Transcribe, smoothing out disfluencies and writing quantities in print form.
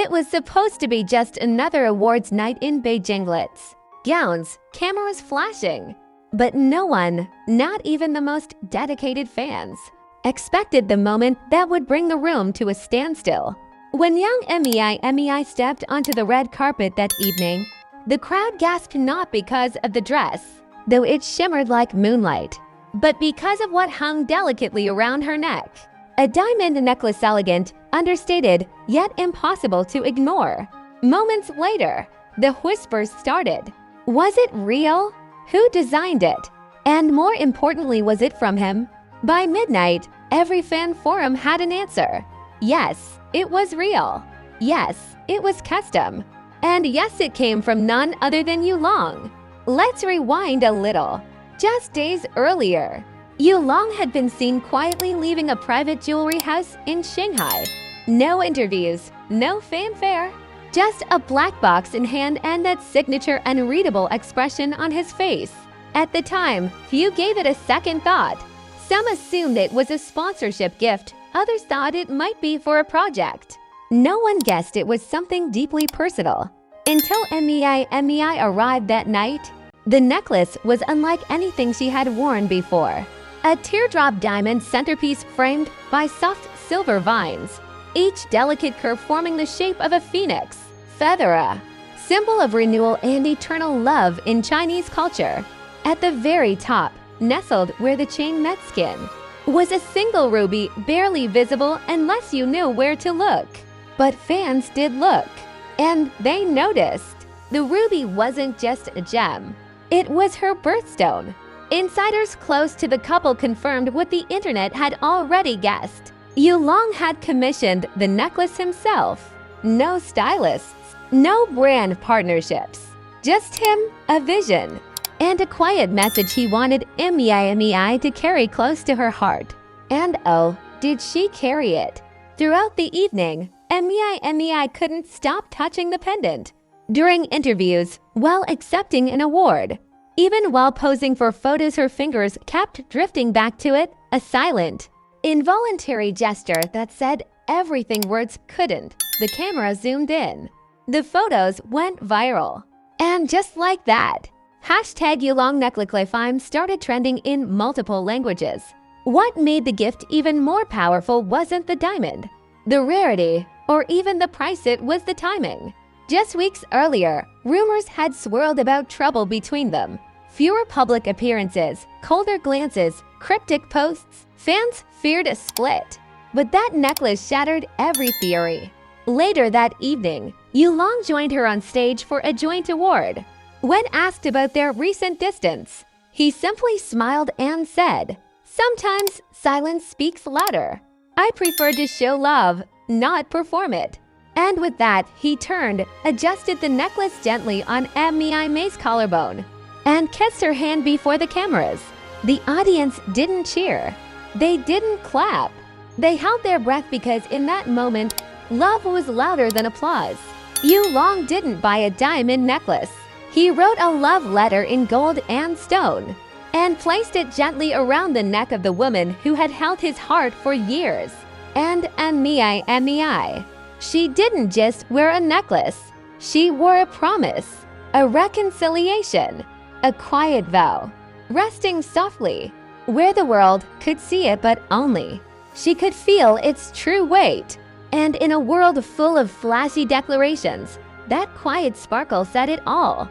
It was supposed to be just another awards night in Beijing glitz. Gowns, cameras flashing. But no one, not even the most dedicated fans, expected the moment that would bring the room to a standstill. When Yang Mei stepped onto the red carpet that evening, the crowd gasped not because of the dress, though it shimmered like moonlight, but because of what hung delicately around her neck. A diamond necklace, elegant, understated, yet impossible to ignore. Moments later, the whispers started. Was it real? Who designed it? And more importantly, was it from him? By midnight, every fan forum had an answer. Yes, it was real. Yes, it was custom. And yes, it came from none other than Yulong. Let's rewind a little. Just days earlier, Yulong had been seen quietly leaving a private jewelry house in Shanghai. No interviews, no fanfare, just a black box in hand and that signature unreadable expression on his face. At the time, few gave it a second thought. Some assumed it was a sponsorship gift, others thought it might be for a project. No one guessed it was something deeply personal. Until Mei arrived that night, the necklace was unlike anything she had worn before. A teardrop diamond centerpiece framed by soft silver vines, each delicate curve forming the shape of a phoenix feather, symbol of renewal and eternal love in Chinese culture. At the very top, nestled where the chain met skin, was a single ruby barely visible unless you knew where to look. But fans did look, and they noticed. The ruby wasn't just a gem. It was her birthstone. Insiders close to the couple confirmed what the internet had already guessed. Yulong had commissioned the necklace himself. No stylists, no brand partnerships. Just him, a vision, and a quiet message he wanted Mei to carry close to her heart. And oh, did she carry it. Throughout the evening, Mei couldn't stop touching the pendant. During interviews, while accepting an award, even while posing for photos, her fingers kept drifting back to it, a silent, involuntary gesture that said everything words couldn't. The camera zoomed in. The photos went viral. And just like that, #YulongNecklaceFime started trending in multiple languages. What made the gift even more powerful wasn't the diamond, the rarity, or even the price. It was the timing. Just weeks earlier, rumors had swirled about trouble between them. Fewer public appearances, colder glances, cryptic posts. Fans feared a split. But that necklace shattered every theory. Later that evening, Yulong joined her on stage for a joint award. When asked about their recent distance, he simply smiled and said, "Sometimes silence speaks louder. I prefer to show love, not perform it." And with that, he turned, adjusted the necklace gently on Mei Mei's collarbone, and kissed her hand before the cameras. The audience didn't cheer. They didn't clap. They held their breath because in that moment, love was louder than applause. Yulong didn't buy a diamond necklace. He wrote a love letter in gold and stone, and placed it gently around the neck of the woman who had held his heart for years. And Mei, she didn't just wear a necklace. She wore a promise, a reconciliation, a quiet vow, resting softly, where the world could see it but only she could feel its true weight. And in a world full of flashy declarations, that quiet sparkle said it all.